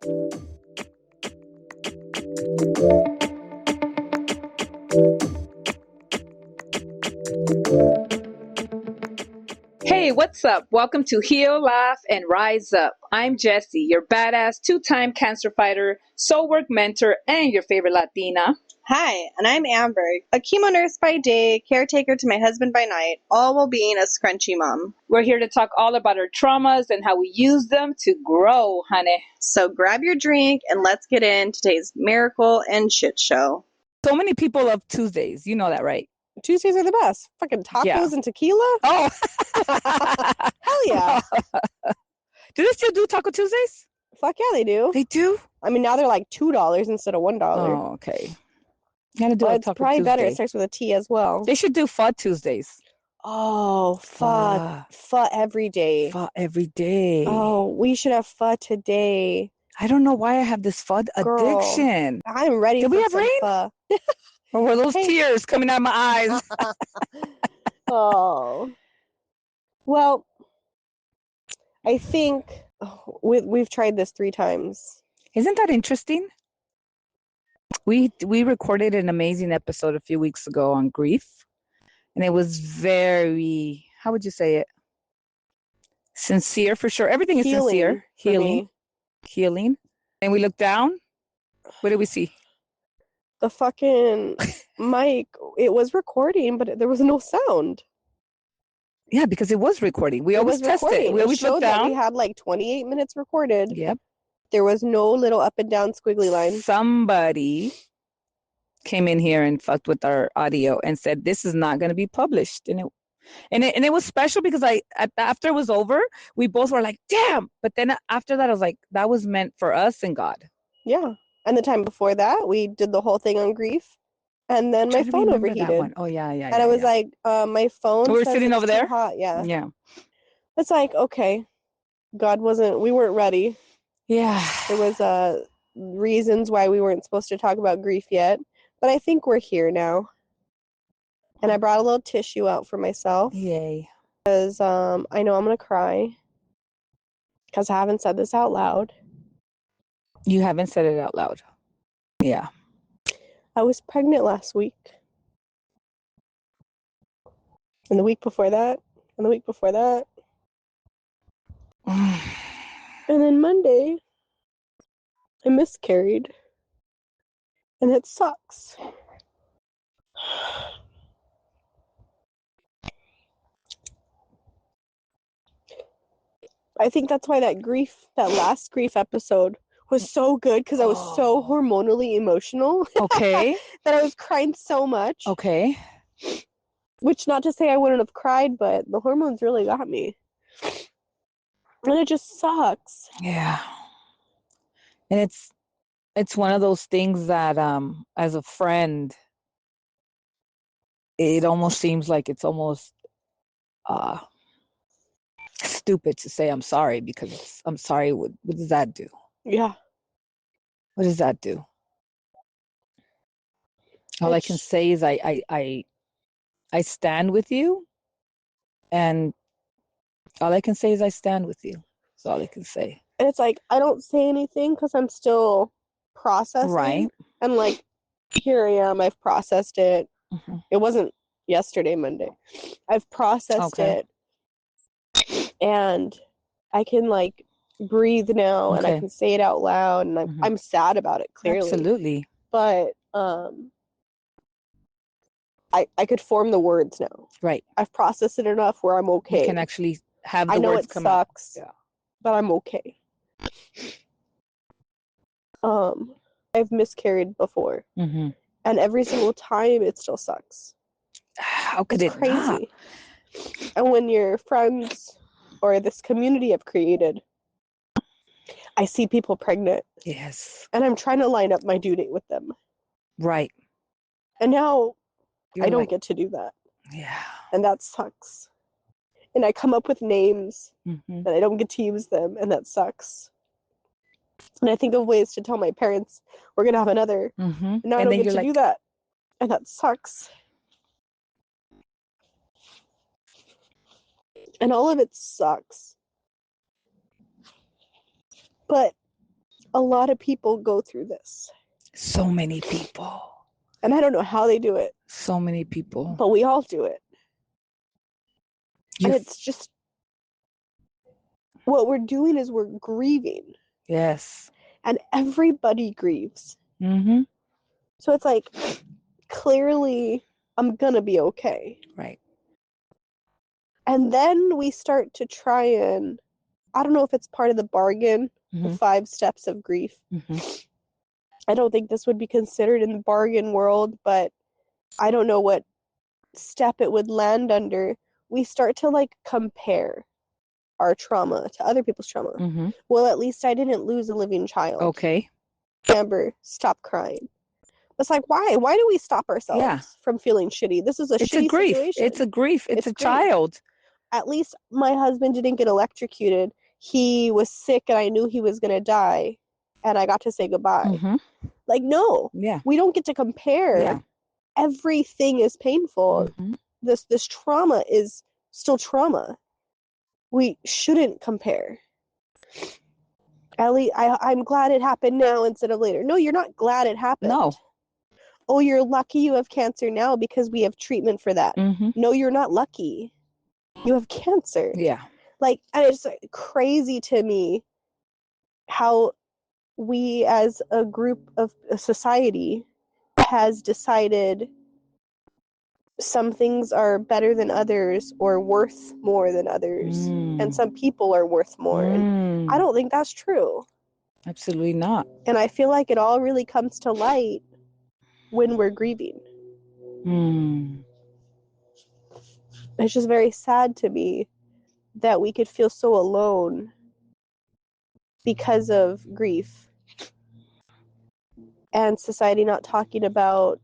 Hey, what's up? Welcome to Heal, Laugh, and Rise Up. I'm Jessie, your badass two-time cancer fighter, soul work mentor, and your favorite Latina. Hi, and I'm Amber, a chemo nurse by day, caretaker to my husband by night, all while being a scrunchy mom. We're here to talk all about our traumas and how we use them to grow, honey. So grab your drink and let's get into today's miracle and shit show. So many people love Tuesdays. You know that, right? Tuesdays are the best. Fucking tacos and tequila? Oh. Hell yeah. Do they still do Taco Tuesdays? Fuck yeah, they do. They do? I mean, now they're like $2 instead of $1. Oh, okay. You gotta do But a it's Taco probably Tuesday. better. It starts with a T as well. They should do Pho Tuesdays. Oh, pho every day. Pho every day. Oh, we should have pho today. I don't know why I have this pho addiction. I'm ready Did for we have some rain? pho. Or were those tears coming out of my eyes? Oh. Well, I think we've tried this 3 times. Isn't that interesting? We recorded an amazing episode a few weeks ago on grief, and it was very, how would you say it? Sincere for sure. Everything is sincere. Healing. And we looked down. What did we see? The fucking mic, it was recording, but there was no sound. Yeah, because it was recording. We always test it. We always look down. That we had like 28 minutes recorded. Yep. There was no little up and down squiggly line. Somebody came in here and fucked with our audio and said this is not going to be published, and it was special because after it was over, we both were like, damn. But then after that, I was like, that was meant for us and God. Yeah. And the time before that, we did the whole thing on grief. And then my phone overheated. That one. Oh, yeah. And I was like, my phone we were says sitting it's over too there? hot. Yeah. Yeah. It's like, okay, we weren't ready. Yeah. There was reasons why we weren't supposed to talk about grief yet. But I think we're here now. And I brought a little tissue out for myself. Yay. Because I know I'm going to cry. Because I haven't said this out loud. You haven't said it out loud. Yeah. I was pregnant last week. And the week before that. And the week before that. And then Monday, I miscarried. And it sucks. I think that's why that last grief episode was so good, because I was so hormonally emotional. Okay. That I was crying so much. Okay. Which, not to say I wouldn't have cried, but the hormones really got me. And it just sucks. Yeah. And it's one of those things that as a friend, it almost seems like it's almost stupid to say I'm sorry, because I'm sorry. What does that do? Yeah. What does that do? All I can say is I stand with you, and all I can say is I stand with you. That's all I can say. And it's like, I don't say anything because I'm still processing. Right. And like, here I am, I've processed it. Mm-hmm. It wasn't yesterday, Monday. I've processed it. And I can like breathe now, and I can say it out loud, and I'm sad about it, clearly. Absolutely. But I could form the words now. Right. I've processed it enough where I'm okay. You can actually have the I know words it come sucks, out. Yeah. but I'm okay. I've miscarried before. Mm-hmm. And every single time it still sucks. How could it's it crazy. Not? And when your friends or this community I've created, I see people pregnant. Yes. And I'm trying to line up my due date with them. Right. And now I don't get to do that. Yeah. And that sucks. And I come up with names and I don't get to use them, and that sucks. And I think of ways to tell my parents we're gonna have another. And now I don't get to do that. And that sucks. And all of it sucks. But a lot of people go through this. So many people. And I don't know how they do it. So many people. But we all do it. And it's just, what we're doing is we're grieving. Yes. And everybody grieves. Mm-hmm. So it's like, clearly, I'm gonna be okay. Right. And then we start to try and, I don't know if it's part of the bargain, the 5 steps of grief. I don't think this would be considered in the bargain world, but I don't know what step it would land under. We start to like compare our trauma to other people's trauma. Well, at least I didn't lose a living child. Okay. Amber, stop crying. It's like, why? Why do we stop ourselves from feeling shitty? This is a shitty situation. It's a grief. It's a grief. child. At least my husband didn't get electrocuted. He was sick and I knew he was going to die. And I got to say goodbye. Like, no. Yeah. We don't get to compare. Yeah. Everything is painful. This trauma is still trauma. We shouldn't compare. Ellie, I'm glad it happened now instead of later. No, you're not glad it happened. No. Oh, you're lucky you have cancer now because we have treatment for that. No, you're not lucky. You have cancer. Yeah. Like, and it's crazy to me how we as a group of a society has decided some things are better than others or worth more than others. And some people are worth more. And I don't think that's true. Absolutely not. And I feel like it all really comes to light when we're grieving. It's just very sad to me that we could feel so alone because of grief and society not talking about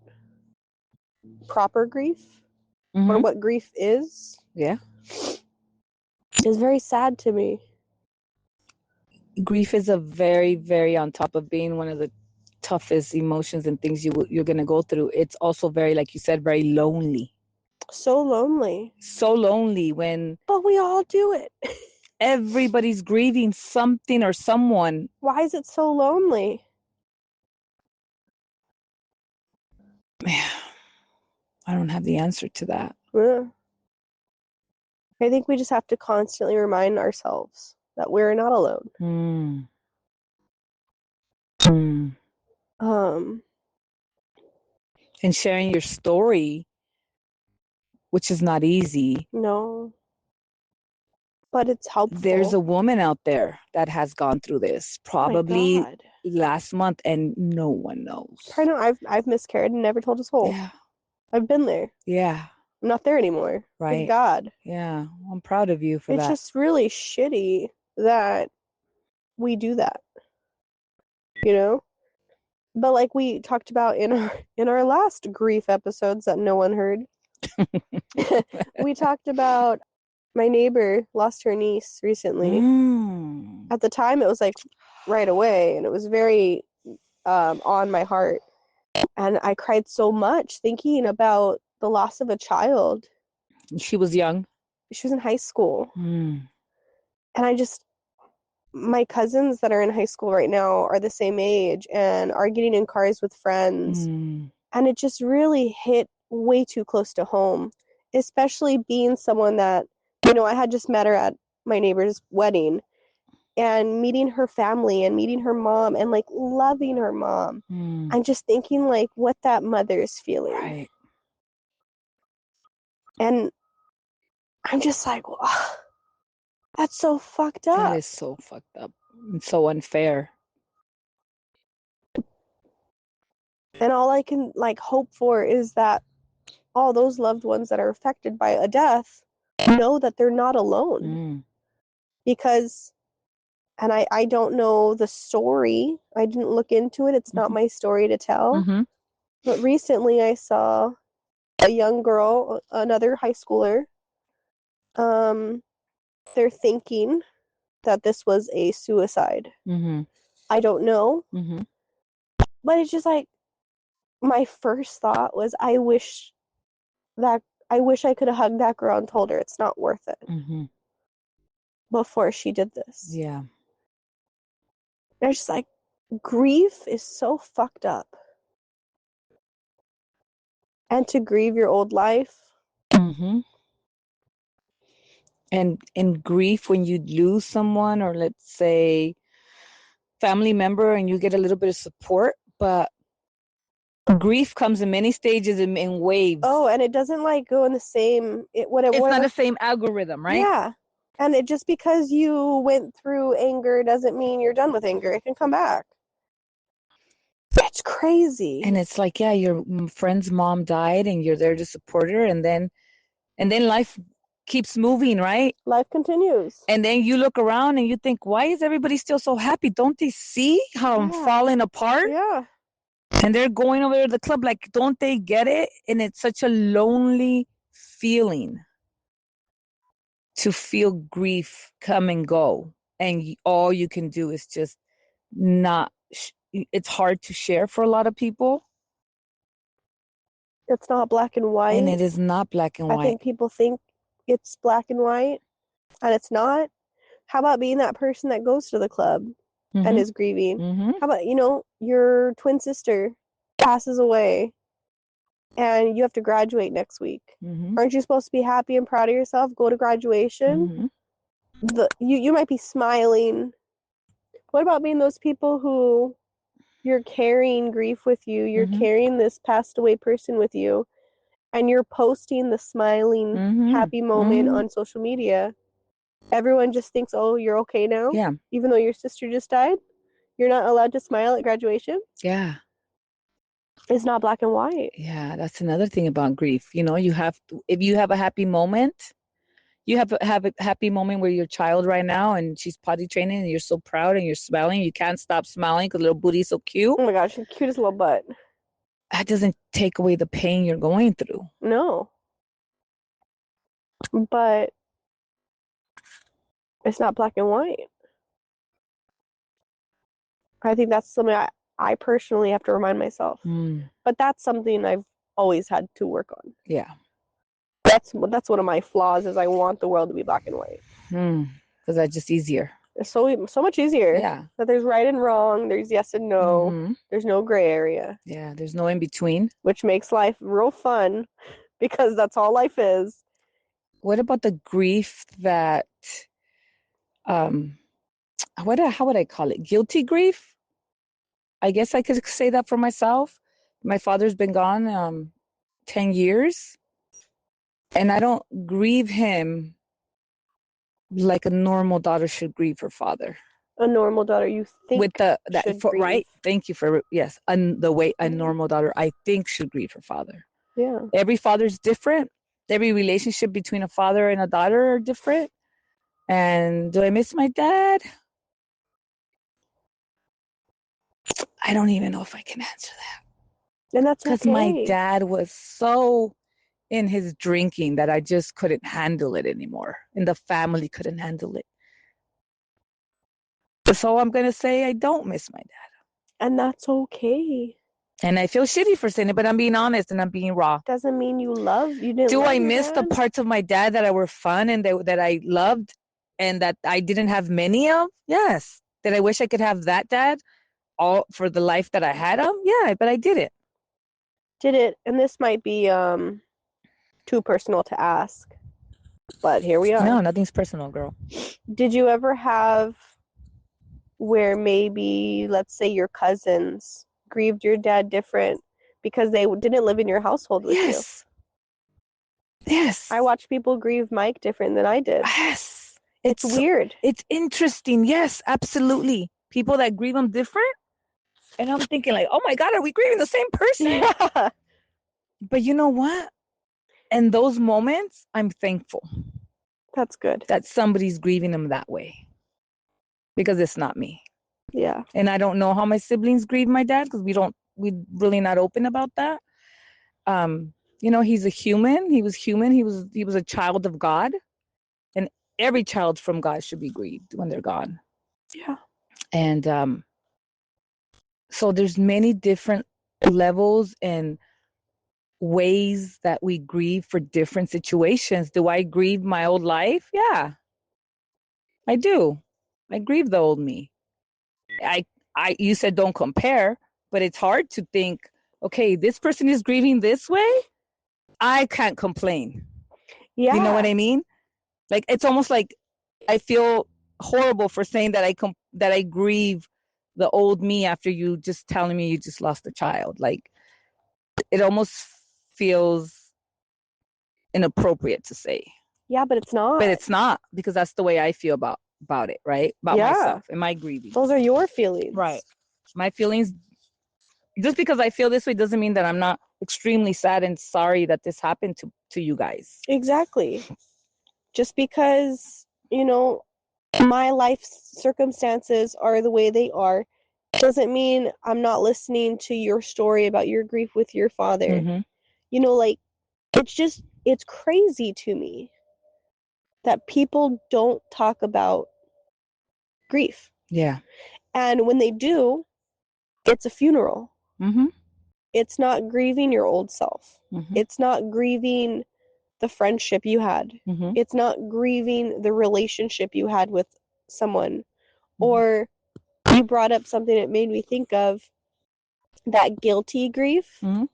proper grief or what grief is. Yeah. Is very sad to me. Grief is a very, very, on top of being one of the toughest emotions and things you're going to go through. It's also very, like you said, very lonely. So lonely. So lonely when... But we all do it. Everybody's grieving something or someone. Why is it so lonely? I don't have the answer to that. Yeah. I think we just have to constantly remind ourselves that we're not alone. And sharing your story, which is not easy. No. But it's helpful. There's a woman out there that has gone through this probably last month, and no one knows. I know. I've miscarried and never told a soul. Yeah. I've been there. Yeah. I'm not there anymore. Right. Thank God. Yeah. I'm proud of you for that. It's just really shitty that we do that. You know? But like we talked about in our last grief episodes that no one heard, we talked about my neighbor lost her niece recently. At the time, it was like right away, and it was very on my heart. And I cried so much thinking about the loss of a child. She was young. She was in high school. And my cousins that are in high school right now are the same age and are getting in cars with friends. And it just really hit way too close to home, especially being someone that, you know, I had just met her at my neighbor's wedding and meeting her family and meeting her mom and like loving her mom. I'm just thinking like what that mother's feeling. Right. And I'm just like, wow, that's so fucked up. That is so fucked up and so unfair. And all I can like hope for is that all those loved ones that are affected by a death know that they're not alone. Because, and I don't know the story. I didn't look into it. It's not my story to tell. But recently I saw a young girl, another high schooler. They're thinking that this was a suicide. I don't know. But it's just like, my first thought was, I wish I could have hugged that girl and told her it's not worth it before she did this. Yeah. And I was just like, grief is so fucked up. And to grieve your old life. Mm-hmm. And grief when you lose someone, or let's say family member, and you get a little bit of support, but grief comes in many stages and in waves. Oh, and it doesn't like go in the same. It's not the same algorithm, right? Yeah, and it just because you went through anger doesn't mean you're done with anger. It can come back. It's crazy. And it's like, yeah, your friend's mom died, and you're there to support her, and then life keeps moving, right? Life continues. And then you look around and you think, why is everybody still so happy? Don't they see how I'm falling apart? Yeah. And they're going over to the club. Like, don't they get it? And it's such a lonely feeling to feel grief come and go. And all you can do is just not, it's hard to share for a lot of people. It's not black and white. And it is not black and white. I think people think it's black and white, and it's not. How about being that person that goes to the club and is grieving? How about, your twin sister passes away and you have to graduate next week? Aren't you supposed to be happy and proud of yourself? Go to graduation. You might be smiling. What about being those people who you're carrying grief with you? You're carrying this passed away person with you, and you're posting the smiling, happy moment on social media. Everyone just thinks, oh, you're okay now? Yeah. Even though your sister just died? You're not allowed to smile at graduation? Yeah. It's not black and white. Yeah, that's another thing about grief. You have to, if you have a happy moment, you have a happy moment where your child right now and she's potty training and you're so proud and you're smiling. You can't stop smiling because little booty's so cute. Oh my gosh, she's cute as a little butt. That doesn't take away the pain you're going through. No. But it's not black and white. I think that's something I personally have to remind myself. But that's something I've always had to work on. Yeah. That's one of my flaws, is I want the world to be black and white. Because that's just easier. It's so much easier. Yeah. That there's right and wrong, there's yes and no, there's no gray area. Yeah, there's no in between. Which makes life real fun, because that's all life is. What about the grief that, how would I call it? Guilty grief? I guess I could say that for myself. My father's been gone 10 years, and I don't grieve him like a normal daughter should grieve her father. A normal daughter, you think, with the should grieve. Right? Thank you for yes. And the way a normal daughter, I think, should grieve her father. Yeah. Every father's different. Every relationship between a father and a daughter are different. And do I miss my dad? I don't even know if I can answer that. And that's because my dad was so in his drinking that I just couldn't handle it anymore, and the family couldn't handle it. So I'm gonna say I don't miss my dad, and that's okay. And I feel shitty for saying it, but I'm being honest and I'm being raw. Doesn't mean you didn't. Do love I your miss dad? the parts of my dad that were fun and that I loved and that I didn't have many of? Yes. Did I wish I could have that dad all for the life that I had him? Yeah, but I didn't. Did it? And this might be too personal to ask, but here we are. No, nothing's personal, girl. Did you ever have where maybe, let's say, your cousins grieved your dad different because they didn't live in your household with you? Yes. I watched people grieve Mike different than I did. Yes. It's weird. It's interesting. Yes, absolutely. People that grieve them different. And I'm thinking like, oh my God, are we grieving the same person? Yeah. But you know what? In those moments, I'm thankful. That's good. That somebody's grieving them that way. Because it's not me. Yeah. And I don't know how my siblings grieve my dad because we're really not open about that. He's a human. He was human. He was a child of God. And every child from God should be grieved when they're gone. Yeah. And so there's many different levels and ways that we grieve for different situations. Do I grieve my old life? Yeah, I do. I grieve the old me. you said don't compare, but it's hard to think, okay, this person is grieving this way. I can't complain. Yeah. You know what I mean? Like, it's almost like I feel horrible for saying that I grieve the old me after you just telling me you just lost a child. Like, it almost feels inappropriate to say. Yeah, but it's not. But it's not, because that's the way I feel about it, right? About myself and my grieving. Those are your feelings. Right. My feelings, just because I feel this way doesn't mean that I'm not extremely sad and sorry that this happened to you guys. Exactly. Just because, my life circumstances are the way they are doesn't mean I'm not listening to your story about your grief with your father. Mm-hmm. Like, it's crazy to me that people don't talk about grief. Yeah. And when they do, it's a funeral. Mm-hmm. It's not grieving your old self. Mm-hmm. It's not grieving the friendship you had. Mm-hmm. It's not grieving the relationship you had with someone. Mm-hmm. Or you brought up something that made me think of that guilty grief. Mm-hmm.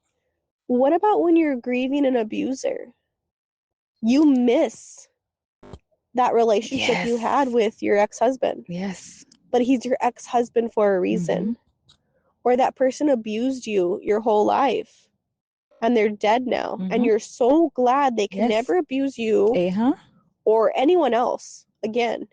What about when you're grieving an abuser? You miss that relationship you had with your ex-husband. Yes. But he's your ex-husband for a reason. Mm-hmm. Or that person abused you your whole life and they're dead now. Mm-hmm. And you're so glad they can never abuse you or anyone else again.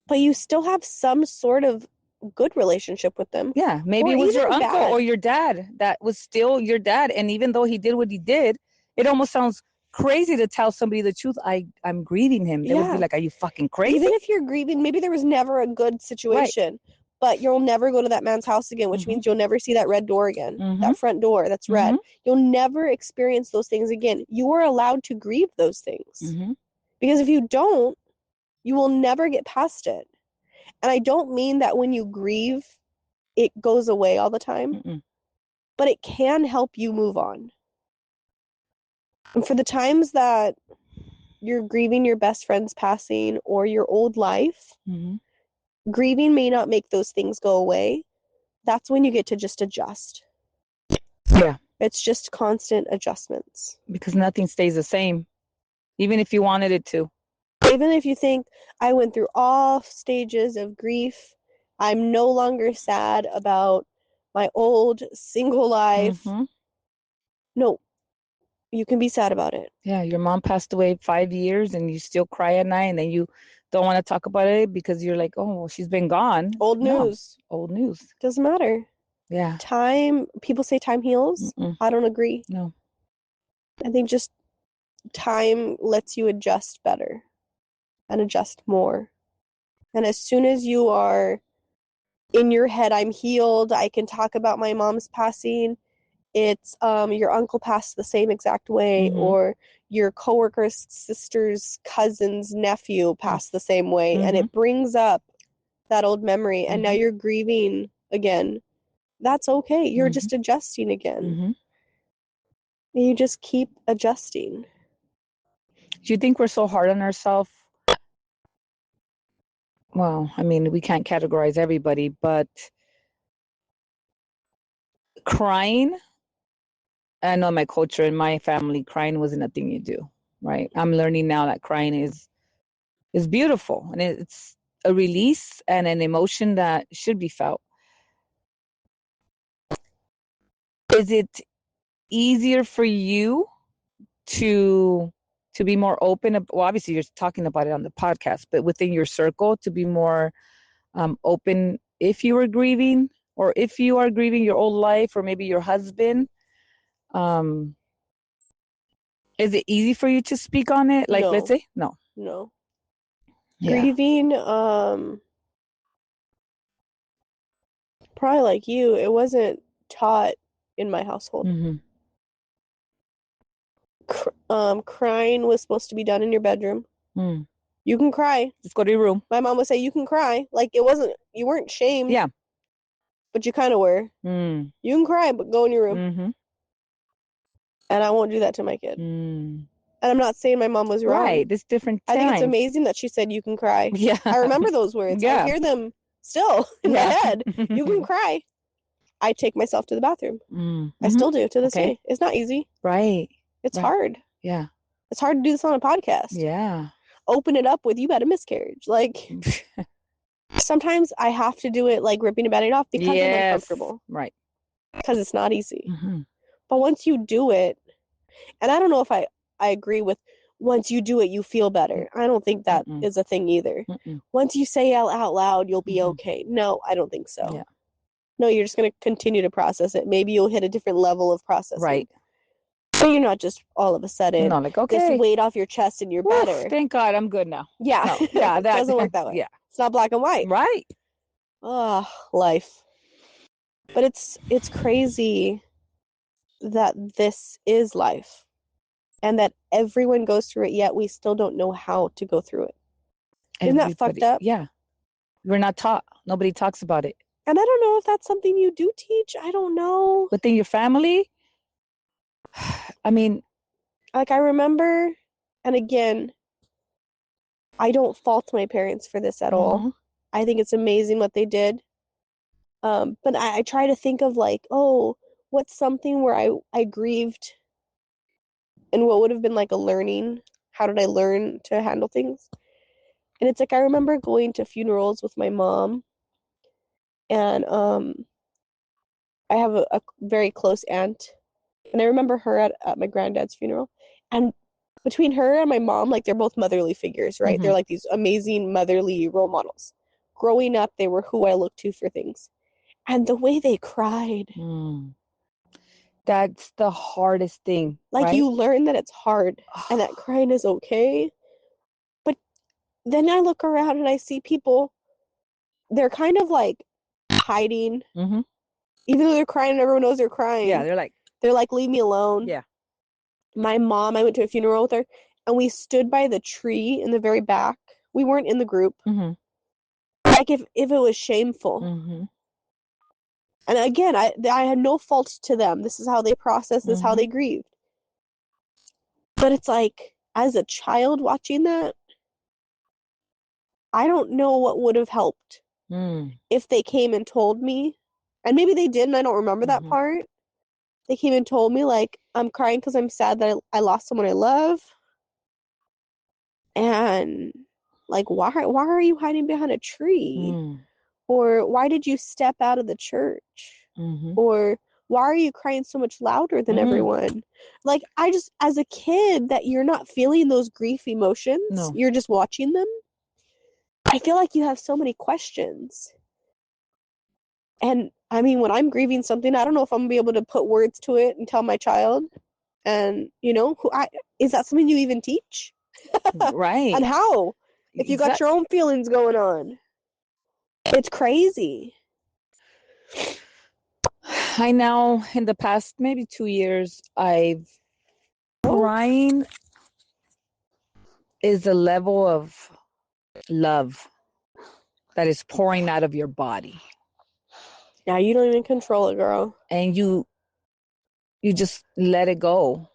But you still have some sort of good relationship with them. Yeah, maybe it was your uncle or your dad that was still your dad. And even though he did what he did, it almost sounds crazy to tell somebody the truth. I'm grieving him. They would be like, are you fucking crazy? Even if you're grieving, maybe there was never a good situation. Right. But you'll never go to that man's house again, which means you'll never see that red door again, that front door that's red. You'll never experience those things again. You are allowed to grieve those things. Because if you don't, you will never get past it. And I don't mean that when you grieve, it goes away all the time, but it can help you move on. And for the times that you're grieving your best friend's passing or your old life, grieving may not make those things go away. That's when you get to just adjust. Yeah. It's just constant adjustments. Because nothing stays the same, even if you wanted it to. Even if you think, I went through all stages of grief, I'm no longer sad about my old single life. No, you can be sad about it. Yeah, your mom passed away 5 years and you still cry at night, and then you don't want to talk about it because you're like, oh, well, she's been gone. Old news. Old news. Doesn't matter. Yeah. People say time heals. I don't agree. No. I think just time lets you adjust better and adjust more. And as soon as you are in your head, I'm healed, I can talk about my mom's passing, it's your uncle passed the same exact way, or your coworker's sister's cousin's nephew passed the same way, and it brings up that old memory, and now you're grieving again. That's okay. You're just adjusting again. You just keep adjusting. Do you think we're so hard on ourselves? Well, I mean, we can't categorize everybody, but crying, I know my culture and my family, crying wasn't a thing you do, right? I'm learning now that crying is beautiful, and it's a release and an emotion that should be felt. Is it easier for you to be more open? Well, obviously you're talking about it on the podcast, but within your circle to be more open if you were grieving, or if you are grieving your old life, or maybe your husband. Is it easy for you to speak on it? Like, let's say, no. Yeah. Grieving, probably like you, it wasn't taught in my household. Crying was supposed to be done in your bedroom. You can cry. Just go to your room. My mom would say, you can cry. Like, you weren't shamed. Yeah. But you kind of were. You can cry, but go in your room. And I won't do that to my kid. And I'm not saying my mom was wrong. Right. It's different times. I think it's amazing that she said you can cry. Yeah. I remember those words. Yeah. I hear them still in my head. You can cry. I take myself to the bathroom. I still do to this day. It's not easy. Right. It's hard. Yeah. It's hard to do this on a podcast. Yeah. Open it up with you had a miscarriage. Like, sometimes I have to do it like ripping a Band-Aid off because I'm uncomfortable. Right. Because it's not easy. But once you do it, and I don't know if I agree with once you do it, you feel better. I don't think that is a thing either. Once you say out loud, you'll be okay. No, I don't think so. Yeah. No, you're just going to continue to process it. Maybe you'll hit a different level of processing. Right. But you're not just all of a sudden, no, like, okay, this weight off your chest and you're better. Thank God I'm good now. Yeah. No, yeah, It doesn't work that way. Yeah. It's not black and white. Right. Oh, life. But it's crazy that this is life and that everyone goes through it, yet we still don't know how to go through it. Isn't that fucked up? Yeah. We're not taught. Nobody talks about it. And I don't know if that's something you do teach. I don't know. Within your family? I mean, like, I remember, and again, I don't fault my parents for this at all. I think it's amazing what they did. But I try to think of like, oh, what's something where I grieved and what would have been like a learning? How did I learn to handle things? And it's like, I remember going to funerals with my mom, and I have a very close aunt, and I remember her at my granddad's funeral, and between her and my mom, like, they're both motherly figures, right? They're like these amazing motherly role models. Growing up, they were who I looked to for things. And the way they cried. That's the hardest thing. Like, right? you learn that it's hard and that crying is okay. But then I look around and I see people, they're kind of like hiding. Even though they're crying and everyone knows they're crying. Yeah, they're like, leave me alone. Yeah. My mom, I went to a funeral with her, and we stood by the tree in the very back. We weren't in the group. Like, if it was shameful. And again, I had no fault to them. This is how they processed, this is how they grieved. But it's like, as a child watching that, I don't know what would have helped if they came and told me. And maybe they did, and I don't remember that part. They came and told me, like, I'm crying because I'm sad that I lost someone I love. And, like, why are you hiding behind a tree? Or why did you step out of the church? Or why are you crying so much louder than everyone? Like, I just, as a kid, that you're not feeling those grief emotions. No. You're just watching them. I feel like you have so many questions. And, I mean, when I'm grieving something, I don't know if I'm going to be able to put words to it and tell my child. And, you know, is that something you even teach? Right. And how? If you got your own feelings going on. It's crazy. I know in the past maybe 2 years, crying is a level of love that is pouring out of your body. Yeah, you don't even control it, girl. And you just let it go.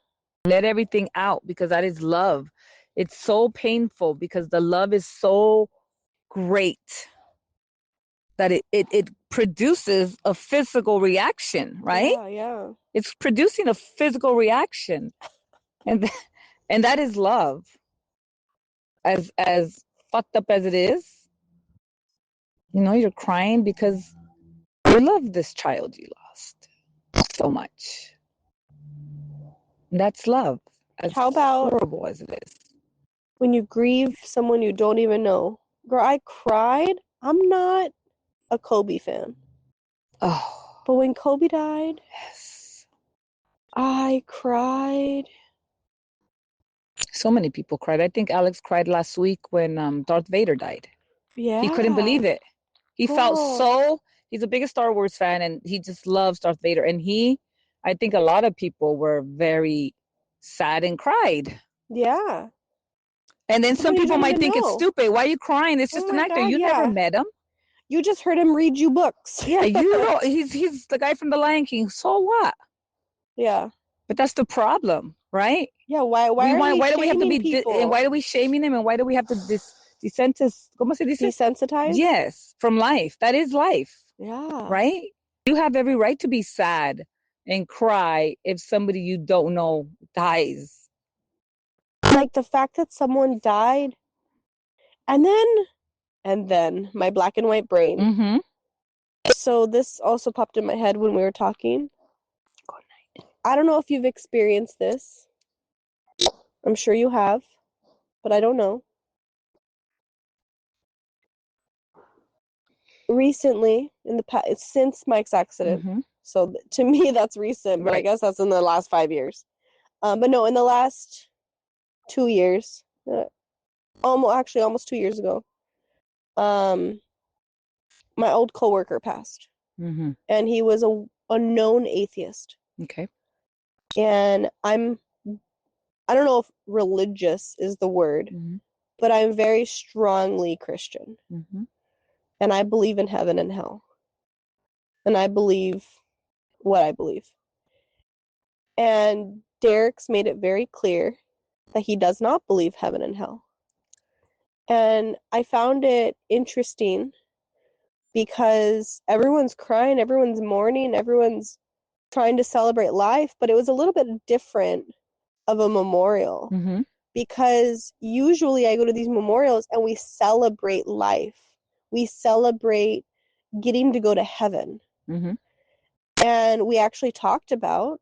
Let everything out, because that is love. It's so painful because the love is so great that it produces a physical reaction, right? Yeah. It's producing a physical reaction. And that is love. As fucked up as it is, you know, you're crying because you love this child you lost so much. And that's love. As How about horrible as it is. when you grieve someone you don't even know? Girl, I cried. I'm not a Kobe fan. Oh. But when Kobe died, Yes. I cried. So many people cried. I think Alex cried last week when Darth Vader died. Yeah. He couldn't believe it. He felt he's the biggest Star Wars fan, and he just loves Darth Vader. And I think a lot of people were very sad and cried. Yeah. And then some people might think it's stupid. Why are you crying? It's just an actor. You never met him. You just heard him read you books. Yeah, you know, he's the guy from The Lion King. So what? Yeah. But that's the problem, right? Yeah, why do we have to be people? And why do we shaming him, and why do we have to ¿cómo se dice? Desensitized? Yes, from life. That is life. Yeah. Right? You have every right to be sad and cry if somebody you don't know dies. Like the fact that someone died, and then my black and white brain. Mm-hmm. So this also popped in my head when we were talking. I don't know if you've experienced this. I'm sure you have, but I don't know. Recently, in the past, since Mike's accident, so to me that's recent, but I guess that's in the last 5 years. But no, in the last 2 years, almost 2 years ago, my old coworker passed, and he was a known atheist. Okay. And I don't know if religious is the word, but I'm very strongly Christian. And I believe in heaven and hell. And I believe what I believe. And Derek's made it very clear that he does not believe heaven and hell. And I found it interesting because everyone's crying, everyone's mourning, everyone's trying to celebrate life, but it was a little bit different of a memorial. Because usually I go to these memorials and we celebrate life. We celebrate getting to go to heaven. And we actually talked about,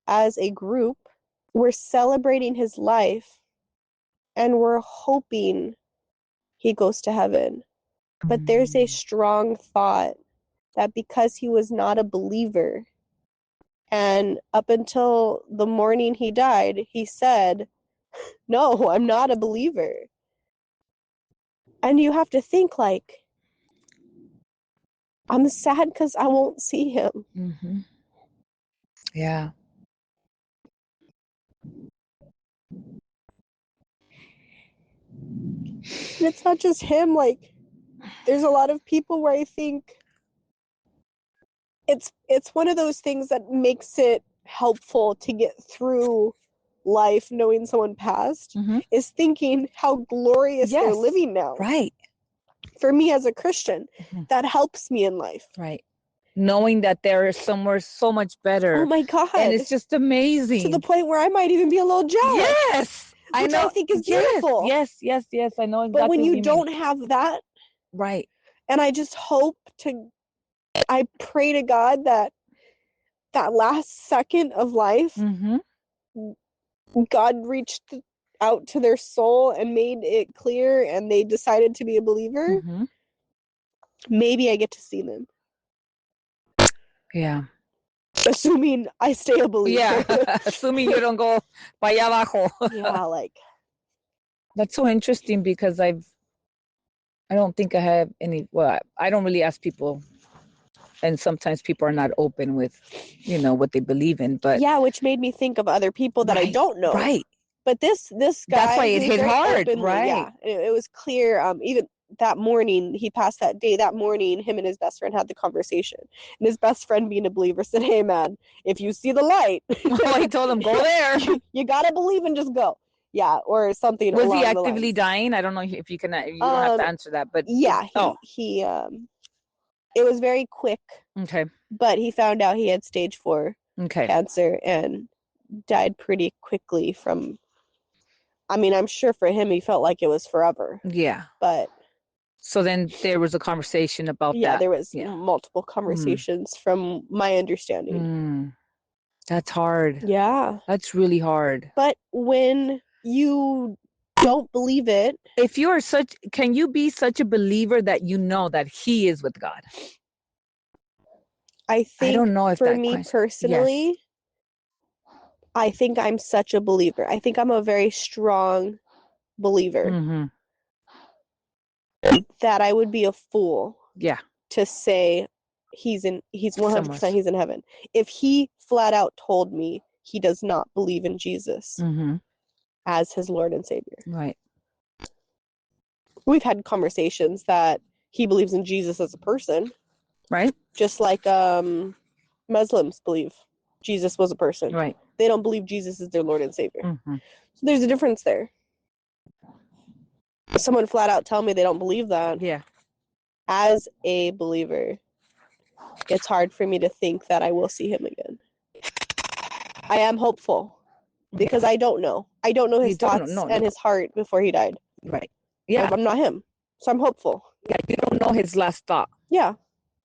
as a group, we're celebrating his life and we're hoping he goes to heaven. But there's a strong thought that because he was not a believer, and up until the morning he died, he said, "No, I'm not a believer." And you have to think, like, I'm sad because I won't see him. Yeah. And it's not just him, like, there's a lot of people where I think it's one of those things that makes it helpful to get through life knowing someone passed, is thinking how glorious they're living now. Right. For me as a Christian, that helps me in life. Right. Knowing that there is somewhere so much better. Oh my God. And it's just amazing. To the point where I might even be a little jealous. Yes. Which I think is beautiful. Yes. I know exactly. But when what you mean. don't have that, right. And I just I pray to God that last second of life, God reached out to their soul and made it clear and they decided to be a believer. Maybe I get to see them. Yeah. Assuming I stay a believer. Yeah. Assuming you don't go para allá abajo. Yeah, like. That's so interesting because I don't think I have any, well, I don't really ask people. And sometimes people are not open with, what they believe in. But yeah, which made me think of other people that I don't know. Right. But this guy, that's why it hit hard, openly, right? Yeah, it was clear. Even that morning, he passed that day. That morning, him and his best friend had the conversation, and his best friend, being a believer, said, "Hey, man, if you see the light," oh, he told him, "Go there. you gotta believe and just go." Yeah, or something. Was along he the actively lines. dying? I don't know if you can. You don't have to answer that, but yeah, he it was very quick. Okay. But he found out he had stage 4 cancer and died pretty quickly from. I mean, I'm sure for him, he felt like it was forever. Yeah. But. So then there was a conversation about that. Yeah, there was multiple conversations from my understanding. That's hard. Yeah. That's really hard. But when you don't believe it. If you're can you be such a believer that you know that he is with God? I think I don't know if for me personally, I think I'm such a believer. I think I'm a very strong believer. That I would be a fool. Yeah. To say he's 100% he's in heaven. If he flat out told me he does not believe in Jesus as his Lord and Savior. Right. We've had conversations that he believes in Jesus as a person. Right. Just like Muslims believe Jesus was a person. Right. They don't believe Jesus is their Lord and Savior. So there's a difference there. someone flat out tell me they don't believe that. Yeah. As a believer, it's hard for me to think that I will see him again. I am hopeful because I don't know. I don't know his thoughts and his heart before he died. Right. Yeah. I'm not him. So I'm hopeful. Yeah, you don't know his last thought. Yeah.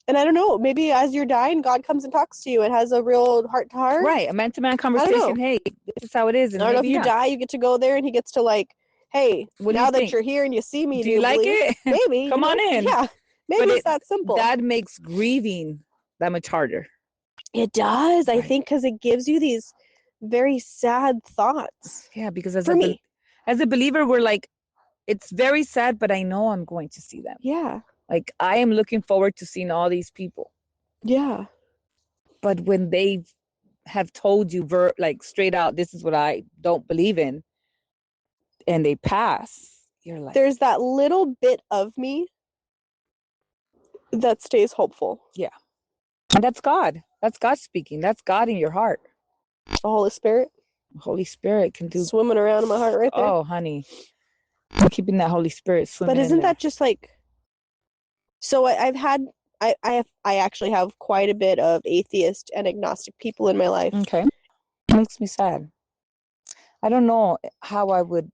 And I don't know, maybe as you're dying, God comes and talks to you and has a real heart-to-heart. Right, a man-to-man conversation. Hey, this is how it is. And I don't know if you die, you get to go there and he gets to like, hey, now that you're here and you see me, do you like it? Maybe. Come on in. Yeah, maybe it's that simple. That makes grieving that much harder. It does, I think, because it gives you these very sad thoughts. Yeah, because as a believer, we're like, it's very sad, but I know I'm going to see them. Yeah. Like, I am looking forward to seeing all these people. Yeah. But when they have told you like straight out, this is what I don't believe in, and they pass, you're like, there's that little bit of me that stays hopeful. Yeah. And that's God. That's God speaking. That's God in your heart. The Holy Spirit. The Holy Spirit can do swimming around in my heart right there. Oh, honey. I'm keeping that Holy Spirit swimming. But isn't that just like, so I actually have quite a bit of atheist and agnostic people in my life. Okay. It makes me sad. I don't know how I would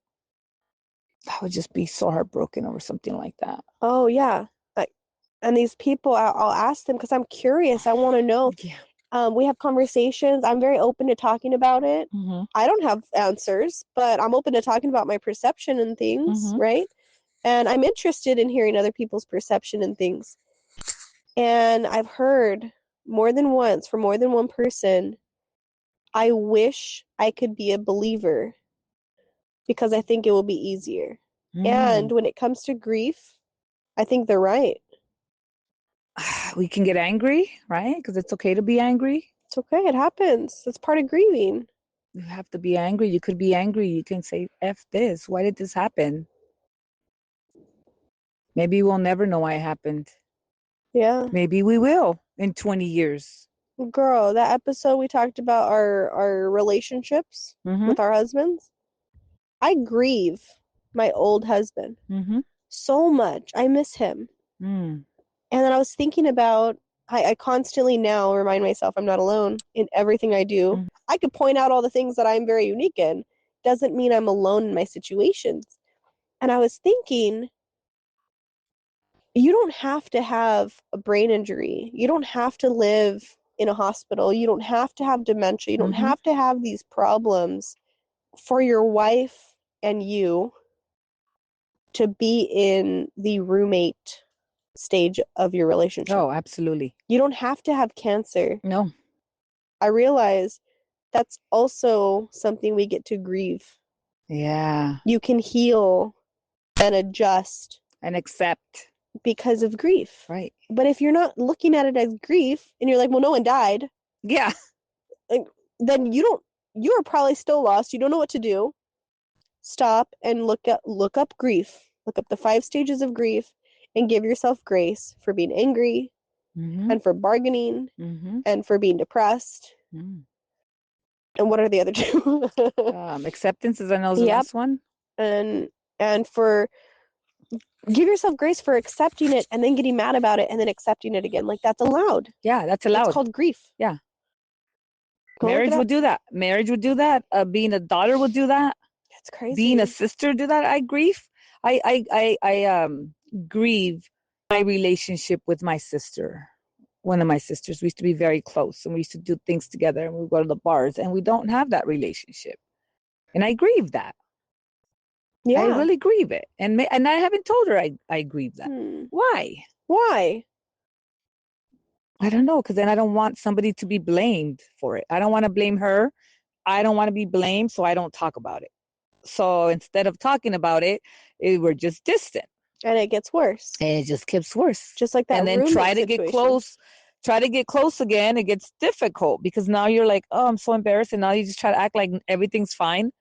just be so heartbroken over something like that. Oh, yeah. And these people, I'll ask them because I'm curious. I want to know. Yeah. We have conversations. I'm very open to talking about it. Mm-hmm. I don't have answers, but I'm open to talking about my perception and things, right? And I'm interested in hearing other people's perception and things. And I've heard more than once from more than one person, I wish I could be a believer because I think it will be easier. And when it comes to grief, I think they're right. We can get angry, right? Because it's okay to be angry. It's okay. It happens. It's part of grieving. You have to be angry. You could be angry. You can say, F this. Why did this happen? Maybe we'll never know why it happened. Yeah. Maybe we will in 20 years. Girl, that episode we talked about our relationships with our husbands. I grieve my old husband so much. I miss him. And then I was thinking about, I constantly now remind myself I'm not alone in everything I do. I could point out all the things that I'm very unique in. Doesn't mean I'm alone in my situations. And I was thinking, you don't have to have a brain injury. You don't have to live in a hospital. You don't have to have dementia. You don't have to have these problems for your wife and you to be in the roommate stage of your relationship. Oh, absolutely. You don't have to have cancer. No. I realize that's also something we get to grieve. Yeah. You can heal and adjust and accept because of grief. Right. But if you're not looking at it as grief and you're like, well, no one died. Yeah. Then you're probably still lost. You don't know what to do. Stop and look up grief. Look up the 5 stages of grief and give yourself grace for being angry and for bargaining and for being depressed. And what are the other 2? Acceptance is, I know, the last one. And for give yourself grace for accepting it and then getting mad about it and then accepting it again. Like, that's allowed. Yeah, that's allowed. It's called grief. Yeah. Marriage would do that. Marriage would do that. Being a daughter would do that. That's crazy. Being a sister do that. I grieve. I grieve my relationship with my sister. One of my sisters. We used to be very close and we used to do things together and we would go to the bars and we don't have that relationship. And I grieve that. Yeah. I really grieve it. And I haven't told her I grieve that. Why? Why? I don't know, because then I don't want somebody to be blamed for it. I don't want to blame her. I don't want to be blamed, so I don't talk about it. So instead of talking about it, we're just distant. And it gets worse. And it just gets worse. Just like that. And then try to get close. Try to get close again. It gets difficult because now you're like, oh, I'm so embarrassed. And now you just try to act like everything's fine.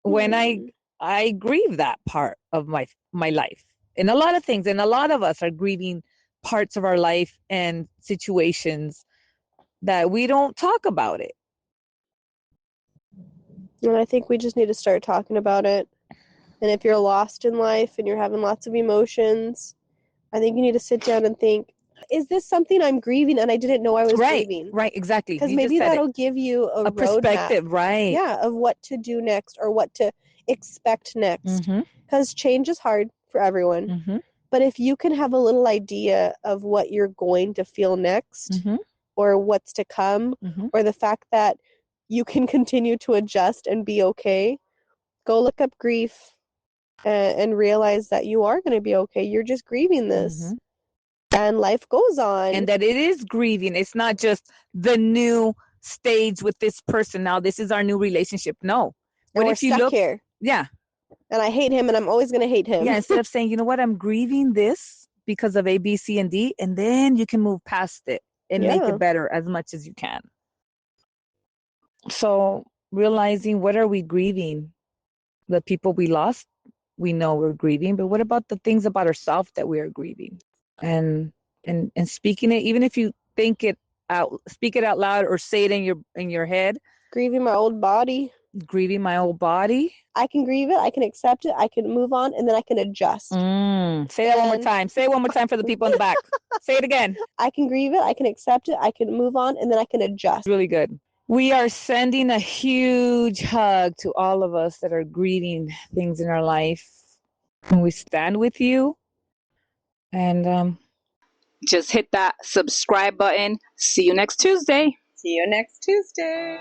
When I grieve that part of my life. And a lot of things. And a lot of us are grieving parts of our life and situations that we don't talk about it. And I think we just need to start talking about it. And if you're lost in life and you're having lots of emotions, I think you need to sit down and think, is this something I'm grieving and I didn't know I was grieving? Right, exactly. Because maybe that'll give you a perspective, right? Yeah, of what to do next or what to expect next. Because change is hard for everyone. But if you can have a little idea of what you're going to feel next or what's to come or the fact that you can continue to adjust and be okay, go look up grief and realize that you are going to be okay. You're just grieving this. And life goes on. And that it is grieving. It's not just the new stage with this person. Now, this is our new relationship. No. What if you look here? Yeah. And I hate him and I'm always going to hate him. Yeah, instead of saying, you know what, I'm grieving this because of A, B, C, and D, and then you can move past it and make it better as much as you can. So realizing, what are we grieving? The people we lost, we know we're grieving, but what about the things about ourselves that we are grieving? And speaking it, even if you think it out, speak it out loud or say it in your head. Grieving my old body. Grieving my old body. I can grieve it, I can accept it, I can move on, and then I can adjust. Say that one more time. Say it one more time for the people in the back. Say it again. I can grieve it, I can accept it, I can move on, and then I can adjust. Really good. We are sending a huge hug to all of us that are grieving things in our life. And we stand with you. And just hit that subscribe button. See you next Tuesday. See you next Tuesday.